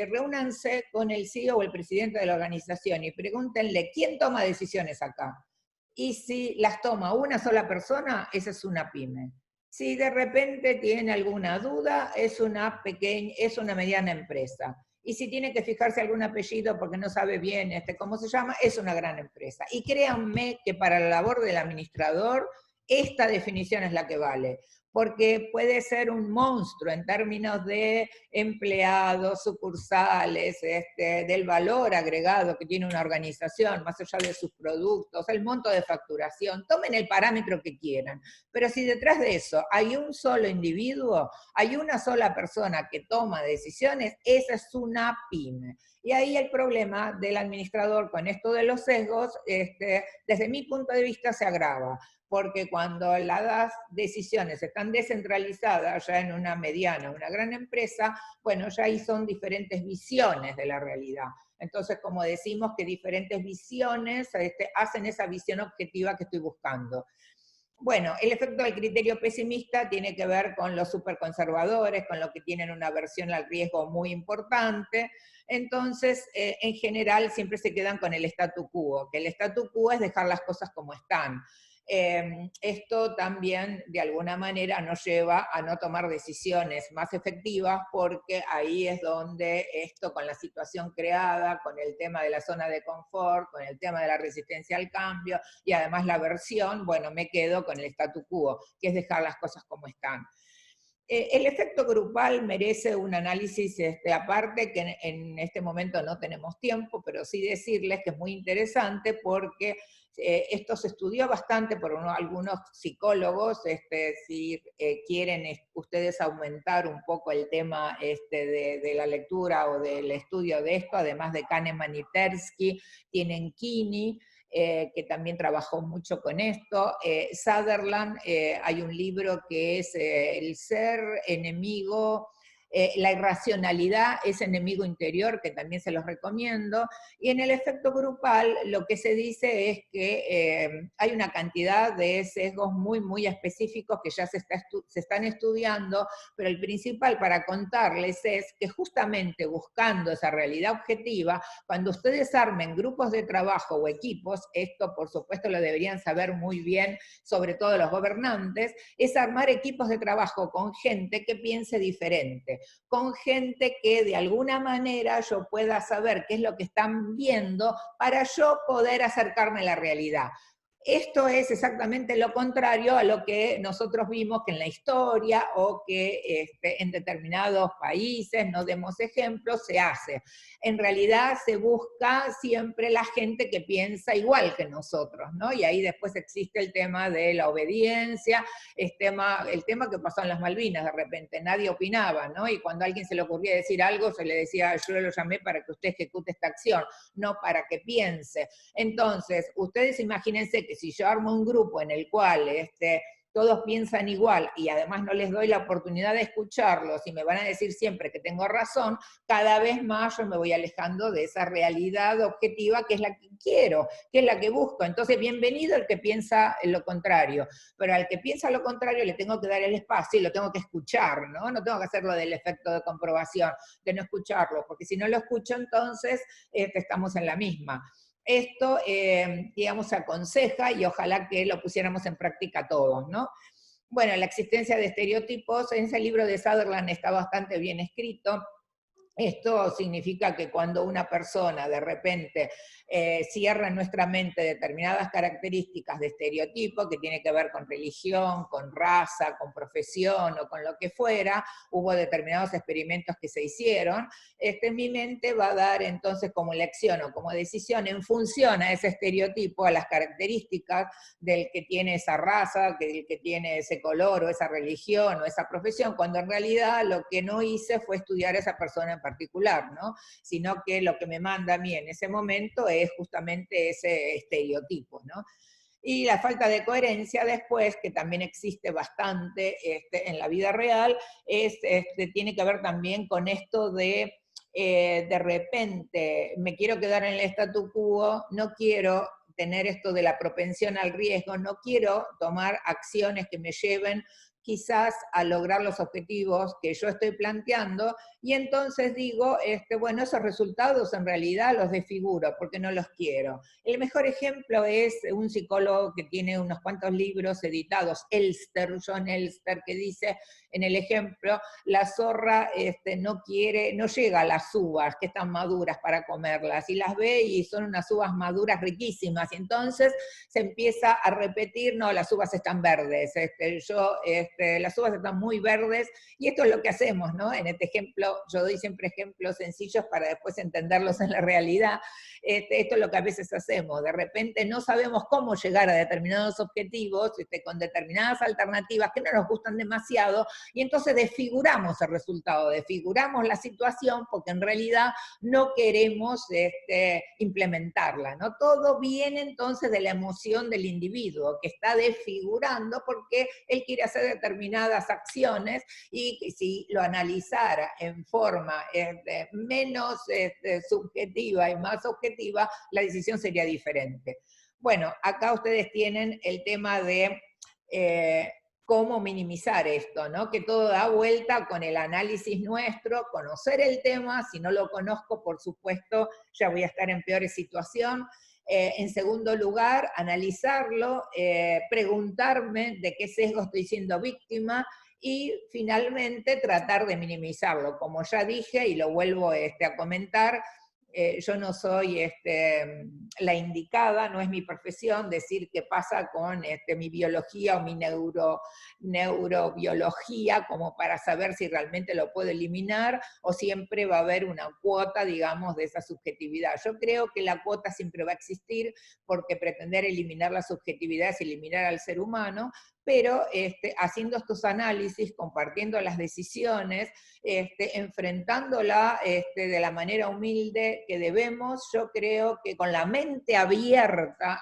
S1: reúnanse con el CEO o el presidente de la organización y pregúntenle, ¿quién toma decisiones acá? Y si las toma una sola persona, esa es una pyme. Si de repente tiene alguna duda, es una mediana empresa. y si tiene que fijarse algún apellido porque no sabe bien cómo se llama, es una gran empresa. Y créanme que para la labor del administrador, esta definición es la que vale, porque puede ser un monstruo en términos de empleados, sucursales, del valor agregado que tiene una organización, más allá de sus productos, el monto de facturación, tomen el parámetro que quieran, pero si detrás de eso hay un solo individuo, hay una sola persona que toma decisiones, esa es una pyme. Y ahí el problema del administrador con esto de los sesgos, desde mi punto de vista, se agrava, porque cuando las decisiones están descentralizadas ya en una mediana, una gran empresa, bueno, ya ahí son diferentes visiones de la realidad. Entonces, como decimos que diferentes visiones hacen esa visión objetiva que estoy buscando. Bueno, el efecto del criterio pesimista tiene que ver con los superconservadores, con los que tienen una aversión al riesgo muy importante. Entonces, en general, siempre se quedan con el statu quo, que el statu quo es dejar las cosas como están. Esto también, de alguna manera, nos lleva a no tomar decisiones más efectivas, porque ahí es donde esto, con la situación creada, con el tema de la zona de confort, con el tema de la resistencia al cambio, y además la aversión, bueno, me quedo con el statu quo, que es dejar las cosas como están. El efecto grupal merece un análisis aparte, que en este momento no tenemos tiempo, pero sí decirles que es muy interesante porque esto se estudió bastante por algunos psicólogos. Si quieren ustedes aumentar un poco el tema de la lectura o del estudio de esto, además de Kahneman y Tversky, tienen Kini, que también trabajó mucho con esto. Sutherland, hay un libro que es El ser enemigo, la irracionalidad es enemigo interior, que también se los recomiendo. Y en el efecto grupal lo que se dice es que hay una cantidad de sesgos muy, muy específicos que ya se están estudiando, pero el principal para contarles es que justamente buscando esa realidad objetiva, cuando ustedes armen grupos de trabajo o equipos, esto por supuesto lo deberían saber muy bien, sobre todo los gobernantes, es armar equipos de trabajo con gente que piense diferente, con gente que de alguna manera yo pueda saber qué es lo que están viendo para yo poder acercarme a la realidad. Esto es exactamente lo contrario a lo que nosotros vimos que en la historia o que en determinados países, no demos ejemplos, se hace. En realidad se busca siempre la gente que piensa igual que nosotros, ¿no? Y ahí después existe el tema de la obediencia, el tema que pasó en las Malvinas, de repente nadie opinaba, ¿no? Y cuando a alguien se le ocurría decir algo, se le decía, yo lo llamé para que usted ejecute esta acción, no para que piense. Entonces, ustedes imagínense que si yo armo un grupo en el cual todos piensan igual y además no les doy la oportunidad de escucharlos y me van a decir siempre que tengo razón, cada vez más yo me voy alejando de esa realidad objetiva que es la que quiero, que es la que busco. Entonces, bienvenido el que piensa lo contrario, pero al que piensa lo contrario le tengo que dar el espacio y lo tengo que escuchar, ¿no? No tengo que hacerlo del efecto de comprobación, de no escucharlo, porque si no lo escucho, entonces estamos en la misma. Esto, digamos, se aconseja y ojalá que lo pusiéramos en práctica todos, ¿no? Bueno, la existencia de estereotipos, en ese libro de Sutherland está bastante bien escrito. Esto significa que cuando una persona de repente cierra en nuestra mente determinadas características de estereotipo, que tiene que ver con religión, con raza, con profesión o con lo que fuera, hubo determinados experimentos que se hicieron, mi mente va a dar entonces como elección o como decisión en función a ese estereotipo, a las características del que tiene esa raza, del que tiene ese color o esa religión o esa profesión, cuando en realidad lo que no hice fue estudiar a esa persona en particular, ¿no? Sino que lo que me manda a mí en ese momento es justamente ese estereotipo, ¿no? Y la falta de coherencia después, que también existe bastante en la vida real, tiene que ver también con esto de repente, me quiero quedar en el statu quo, no quiero tener esto de la propensión al riesgo, no quiero tomar acciones que me lleven quizás a lograr los objetivos que yo estoy planteando, y entonces digo, bueno, esos resultados en realidad los desfiguro porque no los quiero. El mejor ejemplo es un psicólogo que tiene unos cuantos libros editados, John Elster, que dice en el ejemplo, la zorra no llega a las uvas que están maduras para comerlas, y las ve y son unas uvas maduras riquísimas, y entonces se empieza a repetir, no, las uvas están verdes, las uvas están muy verdes, y esto es lo que hacemos, ¿no? En este ejemplo, yo doy siempre ejemplos sencillos para después entenderlos en la realidad. Esto es lo que a veces hacemos, de repente no sabemos cómo llegar a determinados objetivos, con determinadas alternativas que no nos gustan demasiado, y entonces desfiguramos el resultado, desfiguramos la situación porque en realidad no queremos implementarla, ¿no? Todo viene entonces de la emoción del individuo que está desfigurando porque él quiere hacer determinadas acciones, y si lo analizara en forma menos subjetiva y más objetiva, la decisión sería diferente. Bueno, acá ustedes tienen el tema de cómo minimizar esto, ¿no? Que todo da vuelta con el análisis nuestro, conocer el tema, si no lo conozco, por supuesto, ya voy a estar en peor situación. En segundo lugar, analizarlo, preguntarme de qué sesgo estoy siendo víctima, y finalmente tratar de minimizarlo. Como ya dije, y lo vuelvo a comentar, yo no soy la indicada, no es mi profesión decir qué pasa con mi biología o mi neurobiología, como para saber si realmente lo puedo eliminar, o siempre va a haber una cuota, digamos, de esa subjetividad. Yo creo que la cuota siempre va a existir, porque pretender eliminar la subjetividad es eliminar al ser humano, pero haciendo estos análisis, compartiendo las decisiones, enfrentándola de la manera humilde que debemos, yo creo que con la mente abierta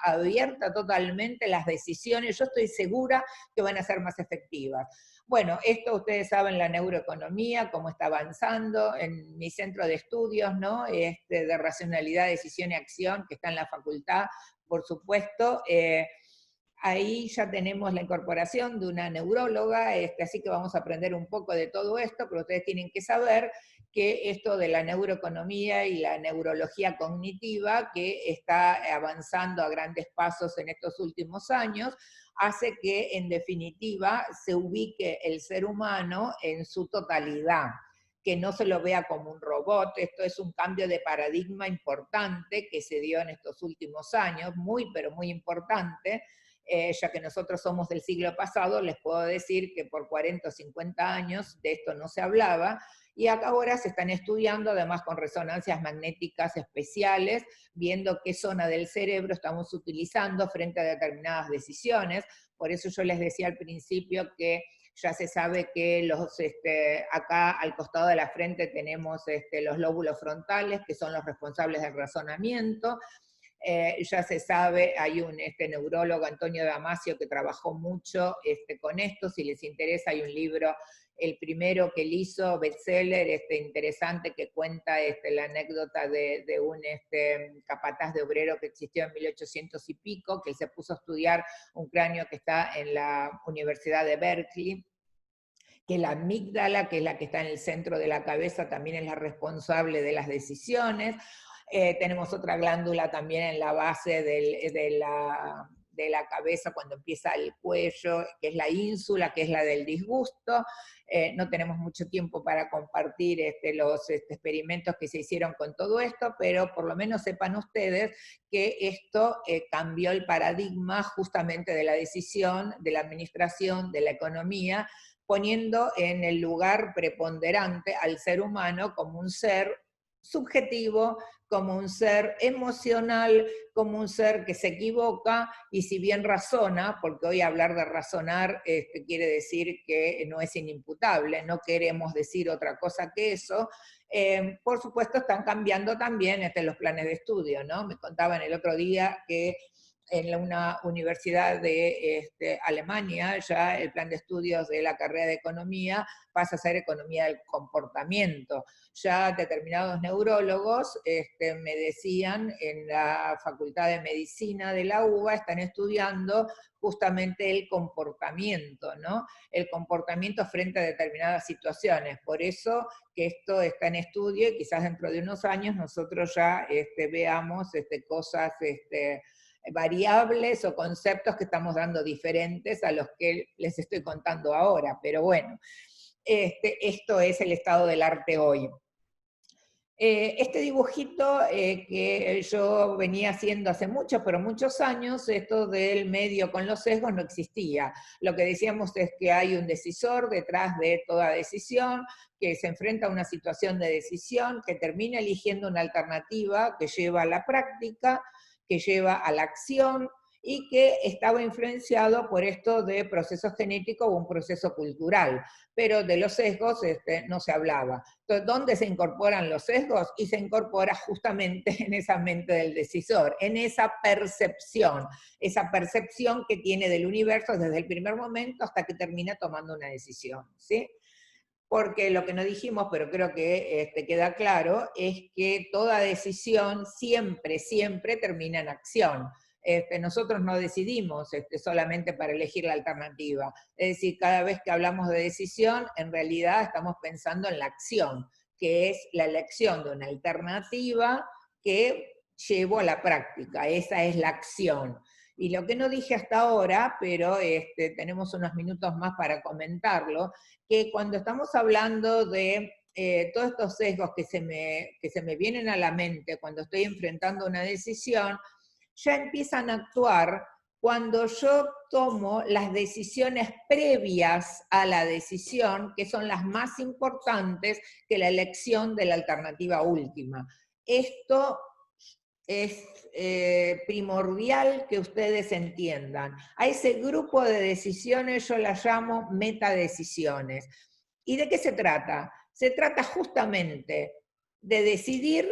S1: totalmente, las decisiones, yo estoy segura que van a ser más efectivas. Bueno, esto ustedes saben, la neuroeconomía, cómo está avanzando en mi centro de estudios, ¿no? De racionalidad, decisión y acción, que está en la facultad, por supuesto. Ahí ya tenemos la incorporación de una neuróloga, así que vamos a aprender un poco de todo esto, pero ustedes tienen que saber que esto de la neuroeconomía y la neurología cognitiva, que está avanzando a grandes pasos en estos últimos años, hace que en definitiva se ubique el ser humano en su totalidad, que no se lo vea como un robot. Esto es un cambio de paradigma importante que se dio en estos últimos años, muy pero muy importante. Ya que nosotros somos del siglo pasado, les puedo decir que por 40 o 50 años de esto no se hablaba, y ahora se están estudiando, además con resonancias magnéticas especiales, viendo qué zona del cerebro estamos utilizando frente a determinadas decisiones. Por eso yo les decía al principio que ya se sabe que acá al costado de la frente tenemos los lóbulos frontales, que son los responsables del razonamiento. Ya se sabe, hay un neurólogo, Antonio Damasio, que trabajó mucho con esto. Si les interesa, hay un libro, el primero que él hizo, bestseller, interesante, que cuenta la anécdota de un capataz de obrero que existió en 1800 y pico, que se puso a estudiar un cráneo que está en la Universidad de Berkeley, que la amígdala, que es la que está en el centro de la cabeza, también es la responsable de las decisiones. Tenemos otra glándula también en la base de la cabeza, cuando empieza el cuello, que es la ínsula, que es la del disgusto. No tenemos mucho tiempo para compartir los experimentos que se hicieron con todo esto, pero por lo menos sepan ustedes que esto cambió el paradigma justamente de la decisión, de la administración, de la economía, poniendo en el lugar preponderante al ser humano como un ser subjetivo, como un ser emocional, como un ser que se equivoca, y si bien razona, porque hoy hablar de razonar quiere decir que no es inimputable, no queremos decir otra cosa que eso, por supuesto están cambiando también los planes de estudio, ¿no? Me contaban el otro día que una universidad de Alemania, ya el plan de estudios de la carrera de economía pasa a ser economía del comportamiento. Ya determinados neurólogos me decían en la Facultad de Medicina de la UBA están estudiando justamente el comportamiento, ¿no? El comportamiento frente a determinadas situaciones. Por eso que esto está en estudio y quizás dentro de unos años nosotros ya veamos cosas variables o conceptos que estamos dando diferentes a los que les estoy contando ahora. Pero bueno, esto es el estado del arte hoy. Este dibujito que yo venía haciendo hace muchos, pero muchos años, esto del medio con los sesgos no existía. Lo que decíamos es que hay un decisor detrás de toda decisión, que se enfrenta a una situación de decisión, que termina eligiendo una alternativa que lleva a la práctica, que lleva a la acción, y que estaba influenciado por esto de procesos genéticos o un proceso cultural, pero de los sesgos no se hablaba. Entonces, ¿dónde se incorporan los sesgos? Y se incorpora justamente en esa mente del decisor, en esa percepción que tiene del universo desde el primer momento hasta que termina tomando una decisión, ¿sí? Porque lo que no dijimos, pero creo que queda claro, es que toda decisión siempre, siempre termina en acción. Nosotros no decidimos solamente para elegir la alternativa. Es decir, cada vez que hablamos de decisión, en realidad estamos pensando en la acción, que es la elección de una alternativa que llevo a la práctica. Esa es la acción. Y lo que no dije hasta ahora, pero tenemos unos minutos más para comentarlo, que cuando estamos hablando de todos estos sesgos que se me vienen a la mente cuando estoy enfrentando una decisión, ya empiezan a actuar cuando yo tomo las decisiones previas a la decisión, que son las más importantes que la elección de la alternativa última. Esto es primordial que ustedes entiendan. A ese grupo de decisiones yo las llamo metadecisiones. ¿Y de qué se trata? Se trata justamente de decidir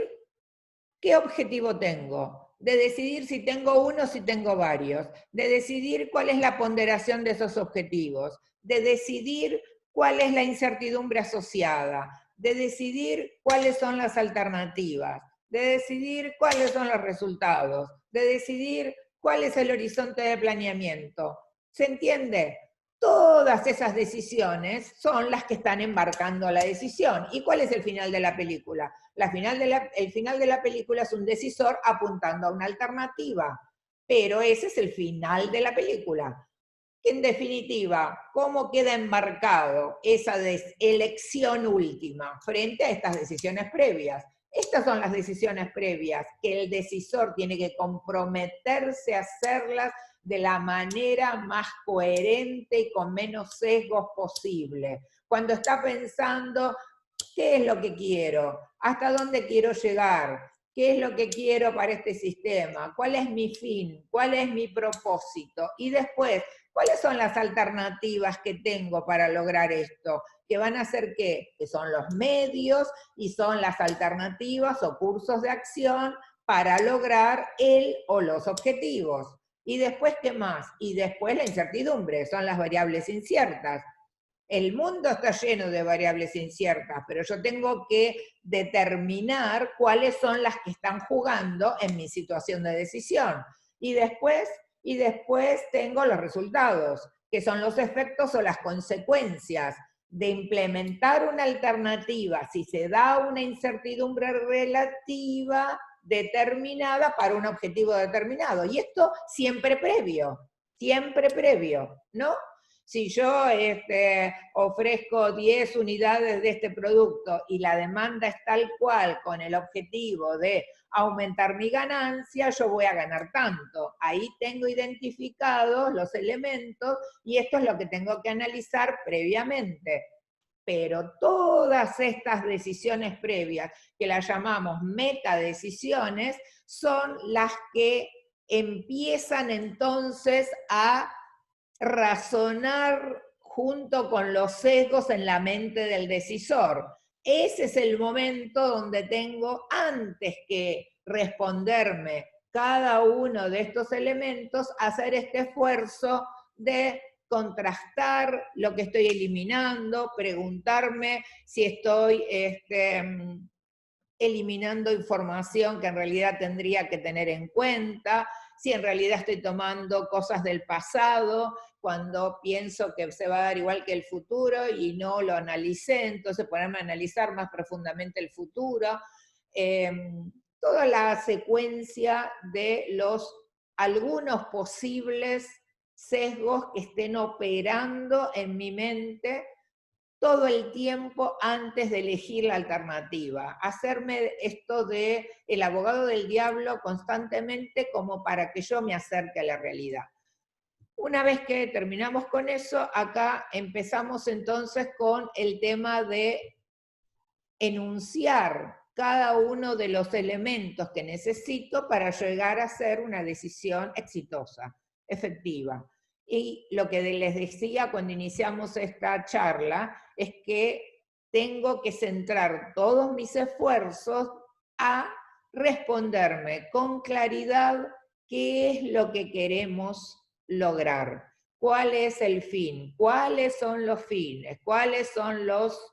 S1: qué objetivo tengo, de decidir si tengo uno o si tengo varios, de decidir cuál es la ponderación de esos objetivos, de decidir cuál es la incertidumbre asociada, de decidir cuáles son las alternativas, de decidir cuáles son los resultados, de decidir cuál es el horizonte de planeamiento. ¿Se entiende? Todas esas decisiones son las que están embarcando la decisión. ¿Y cuál es el final de la película? El final de la película es un decisor apuntando a una alternativa, pero ese es el final de la película. En definitiva, ¿cómo queda embarcado esa elección última frente a estas decisiones previas? Estas son las decisiones previas que el decisor tiene que comprometerse a hacerlas de la manera más coherente y con menos sesgos posible. Cuando está pensando, ¿qué es lo que quiero? ¿Hasta dónde quiero llegar? ¿Qué es lo que quiero para este sistema? ¿Cuál es mi fin? ¿Cuál es mi propósito? Y después, ¿cuáles son las alternativas que tengo para lograr esto? ¿Que van a ser qué? Que son los medios y son las alternativas o cursos de acción para lograr el o los objetivos. ¿Y después qué más? Y después la incertidumbre, son las variables inciertas. El mundo está lleno de variables inciertas, pero yo tengo que determinar cuáles son las que están jugando en mi situación de decisión. Y después tengo los resultados, que son los efectos o las consecuencias de implementar una alternativa si se da una incertidumbre relativa determinada para un objetivo determinado. Y esto siempre previo, ¿no? Si yo ofrezco 10 unidades de este producto y la demanda es tal cual con el objetivo de aumentar mi ganancia, yo voy a ganar tanto. Ahí tengo identificados los elementos y esto es lo que tengo que analizar previamente. Pero todas estas decisiones previas, que las llamamos metadecisiones, son las que empiezan entonces a razonar junto con los sesgos en la mente del decisor. Ese es el momento donde tengo, antes que responderme cada uno de estos elementos, hacer este esfuerzo de contrastar lo que estoy eliminando, preguntarme si estoy eliminando información que en realidad tendría que tener en cuenta, si en realidad estoy tomando cosas del pasado, cuando pienso que se va a dar igual que el futuro y no lo analicé, entonces ponerme a analizar más profundamente el futuro. Toda la secuencia de algunos posibles sesgos que estén operando en mi mente todo el tiempo antes de elegir la alternativa. Hacerme esto de el abogado del diablo constantemente como para que yo me acerque a la realidad. Una vez que terminamos con eso, acá empezamos entonces con el tema de enunciar cada uno de los elementos que necesito para llegar a hacer una decisión exitosa, efectiva. Y lo que les decía cuando iniciamos esta charla es que tengo que centrar todos mis esfuerzos a responderme con claridad qué es lo que queremos lograr, cuál es el fin, cuáles son los fines, cuáles son los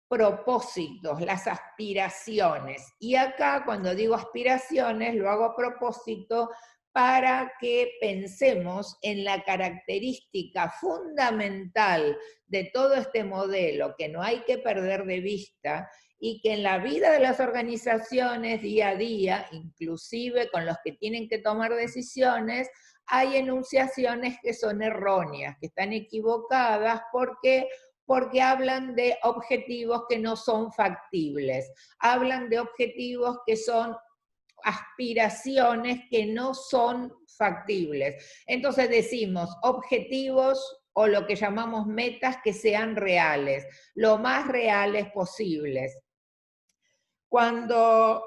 S1: propósitos, las aspiraciones. Y acá cuando digo aspiraciones lo hago a propósito para que pensemos en la característica fundamental de todo este modelo que no hay que perder de vista y que en la vida de las organizaciones día a día, inclusive con los que tienen que tomar decisiones, hay enunciaciones que son erróneas, que están equivocadas porque hablan de objetivos que no son factibles, hablan de objetivos que son aspiraciones que no son factibles. Entonces decimos objetivos o lo que llamamos metas que sean reales, lo más reales posibles. Cuando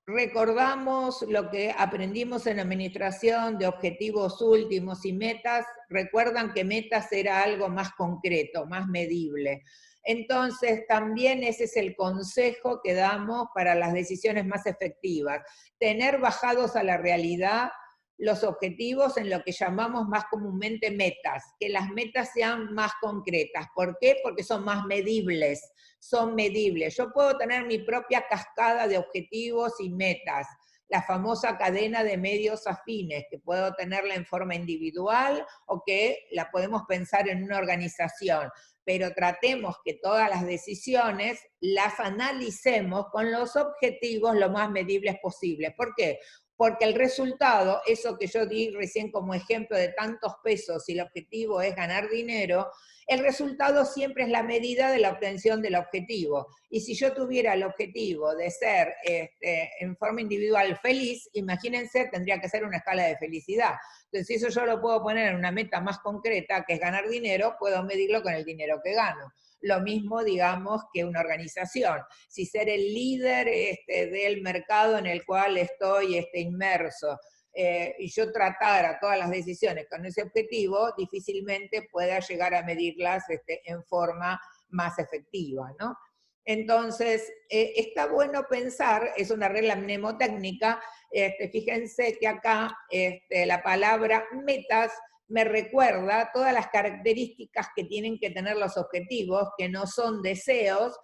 S1: recordamos lo que aprendimos en administración de objetivos últimos y metas, recuerdan que metas era algo más concreto, más medible. Entonces, también ese es el consejo que damos para las decisiones más efectivas, tener bajados a la realidad los objetivos en lo que llamamos más comúnmente metas, que las metas sean más concretas. ¿Por qué? Porque son más medibles, son medibles. Yo puedo tener mi propia cascada de objetivos y metas, la famosa cadena de medios afines, que puedo tenerla en forma individual o que la podemos pensar en una organización, pero tratemos que todas las decisiones las analicemos con los objetivos lo más medibles posibles. ¿Por qué? Porque el resultado, eso que yo di recién como ejemplo de tantos pesos, si el objetivo es ganar dinero, el resultado siempre es la medida de la obtención del objetivo. Y si yo tuviera el objetivo de ser en forma individual feliz, imagínense, tendría que ser una escala de felicidad. Entonces, si eso yo lo puedo poner en una meta más concreta, que es ganar dinero, puedo medirlo con el dinero que gano. Lo mismo, digamos, que una organización. Si ser el líder del mercado en el cual estoy inmerso, y yo tratara todas las decisiones con ese objetivo, difícilmente pueda llegar a medirlas en forma más efectiva, ¿no? Entonces, está bueno pensar, es una regla mnemotécnica, fíjense que acá la palabra metas me recuerda todas las características que tienen que tener los objetivos, que no son deseos,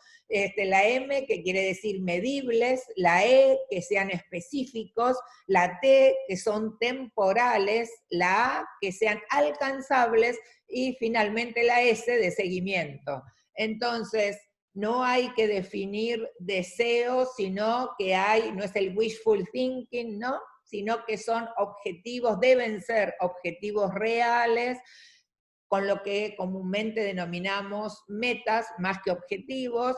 S1: la M, que quiere decir medibles, la E, que sean específicos, la T, que son temporales, la A, que sean alcanzables, y finalmente la S, de seguimiento. Entonces, no hay que definir deseos, sino que no es el wishful thinking, ¿no? Sino que son objetivos, deben ser objetivos reales, con lo que comúnmente denominamos metas más que objetivos,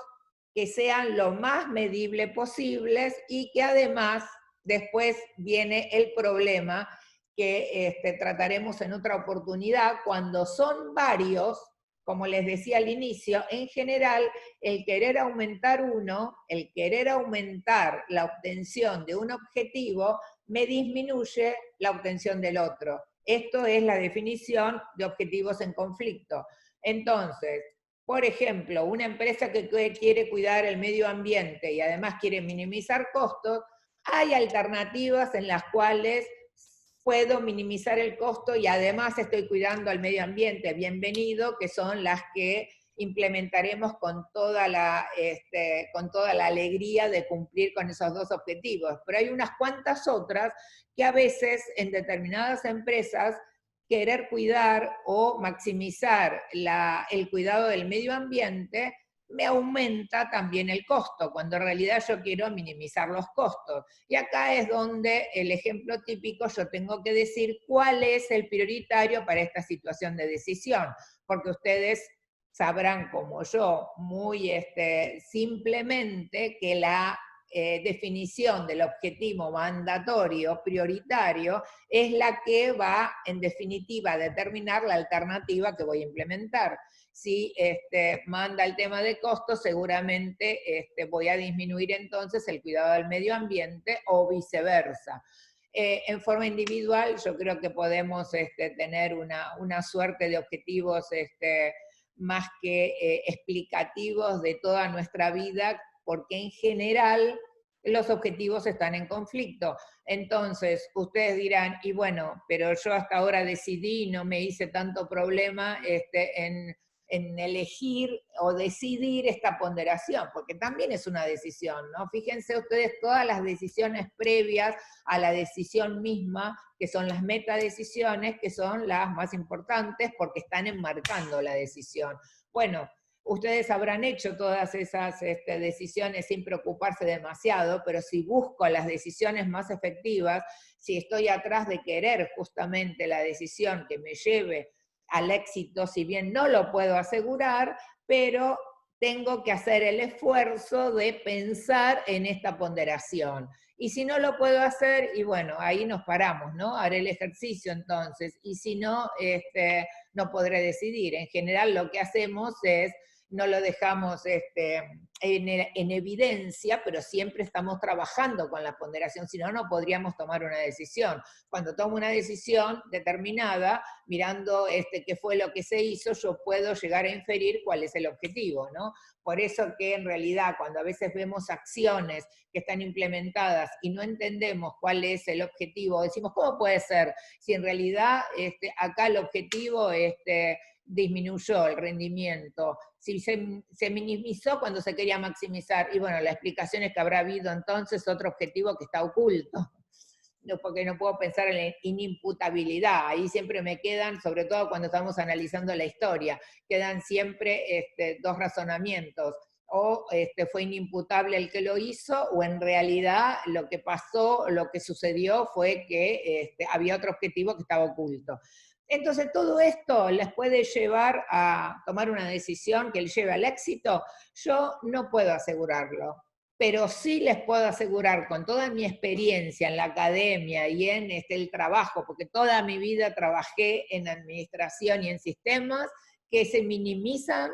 S1: que sean lo más medible posibles y que además después viene el problema que trataremos en otra oportunidad. Cuando son varios, como les decía al inicio, en general el querer aumentar el querer aumentar la obtención de un objetivo me disminuye la obtención del otro. Esto es la definición de objetivos en conflicto. Entonces, por ejemplo, una empresa que quiere cuidar el medio ambiente y además quiere minimizar costos, hay alternativas en las cuales puedo minimizar el costo y además estoy cuidando al medio ambiente, bienvenido, que son las que implementaremos con toda la alegría de cumplir con esos dos objetivos. Pero hay unas cuantas otras que a veces en determinadas empresas querer cuidar o maximizar el cuidado del medio ambiente me aumenta también el costo, cuando en realidad yo quiero minimizar los costos. Y acá es donde el ejemplo típico yo tengo que decir cuál es el prioritario para esta situación de decisión, porque ustedes sabrán como yo muy simplemente que la definición del objetivo mandatorio prioritario es la que va en definitiva a determinar la alternativa que voy a implementar. Si manda el tema de costos, seguramente voy a disminuir entonces el cuidado del medio ambiente o viceversa. En forma individual, yo creo que podemos tener una suerte de objetivos más que explicativos de toda nuestra vida, porque en general los objetivos están en conflicto. Entonces, ustedes dirán, y bueno, pero yo hasta ahora decidí, no me hice tanto problema en elegir o decidir esta ponderación, porque también es una decisión, ¿no? Fíjense ustedes todas las decisiones previas a la decisión misma, que son las metadecisiones, que son las más importantes porque están enmarcando la decisión. Bueno, ustedes habrán hecho todas esas decisiones sin preocuparse demasiado, pero si busco las decisiones más efectivas, si estoy atrás de querer justamente la decisión que me lleve al éxito, si bien no lo puedo asegurar, pero tengo que hacer el esfuerzo de pensar en esta ponderación. Y si no lo puedo hacer, y bueno, ahí nos paramos, ¿no? Haré el ejercicio entonces, y si no, no podré decidir. En general lo que hacemos es, no lo dejamos en evidencia, pero siempre estamos trabajando con la ponderación, si no, no podríamos tomar una decisión. Cuando tomo una decisión determinada, mirando qué fue lo que se hizo, yo puedo llegar a inferir cuál es el objetivo, ¿no? Por eso que en realidad cuando a veces vemos acciones que están implementadas y no entendemos cuál es el objetivo, decimos, ¿cómo puede ser? Si en realidad acá el objetivo disminuyó el rendimiento, si se minimizó cuando se quería maximizar, y bueno, la explicación es que habrá habido entonces otro objetivo que está oculto. No, porque no puedo pensar en la inimputabilidad, ahí siempre me quedan, sobre todo cuando estamos analizando la historia, quedan siempre dos razonamientos, o fue inimputable el que lo hizo, o en realidad lo que pasó, lo que sucedió fue que había otro objetivo que estaba oculto. Entonces todo esto les puede llevar a tomar una decisión que les lleve al éxito. Yo no puedo asegurarlo, pero sí les puedo asegurar con toda mi experiencia en la academia y en el trabajo, porque toda mi vida trabajé en administración y en sistemas, que se minimizan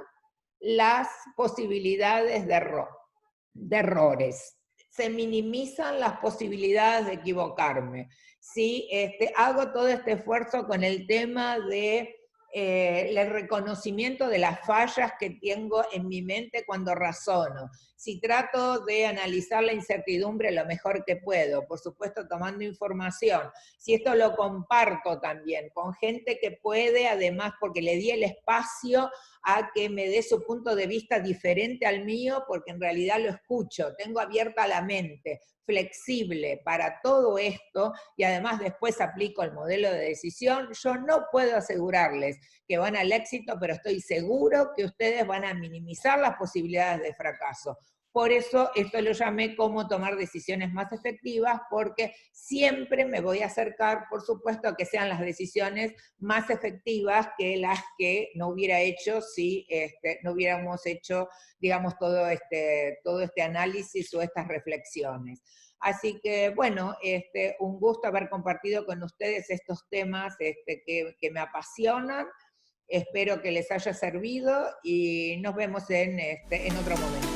S1: las posibilidades de errores, se minimizan las posibilidades de equivocarme. ¿Sí? Hago todo este esfuerzo con el tema de el reconocimiento de las fallas que tengo en mi mente cuando razono. Si trato de analizar la incertidumbre lo mejor que puedo, por supuesto tomando información. Si esto lo comparto también con gente que puede, además porque le di el espacio a que me dé su punto de vista diferente al mío, porque en realidad lo escucho, tengo abierta la mente, flexible para todo esto, y además después aplico el modelo de decisión. Yo no puedo asegurarles que van al éxito, pero estoy seguro que ustedes van a minimizar las posibilidades de fracaso. Por eso esto lo llamé cómo tomar decisiones más efectivas, porque siempre me voy a acercar, por supuesto, a que sean las decisiones más efectivas que las que no hubiera hecho si no hubiéramos hecho, digamos, todo este análisis o estas reflexiones. Así que, bueno, un gusto haber compartido con ustedes estos temas que me apasionan. Espero que les haya servido y nos vemos en otro momento.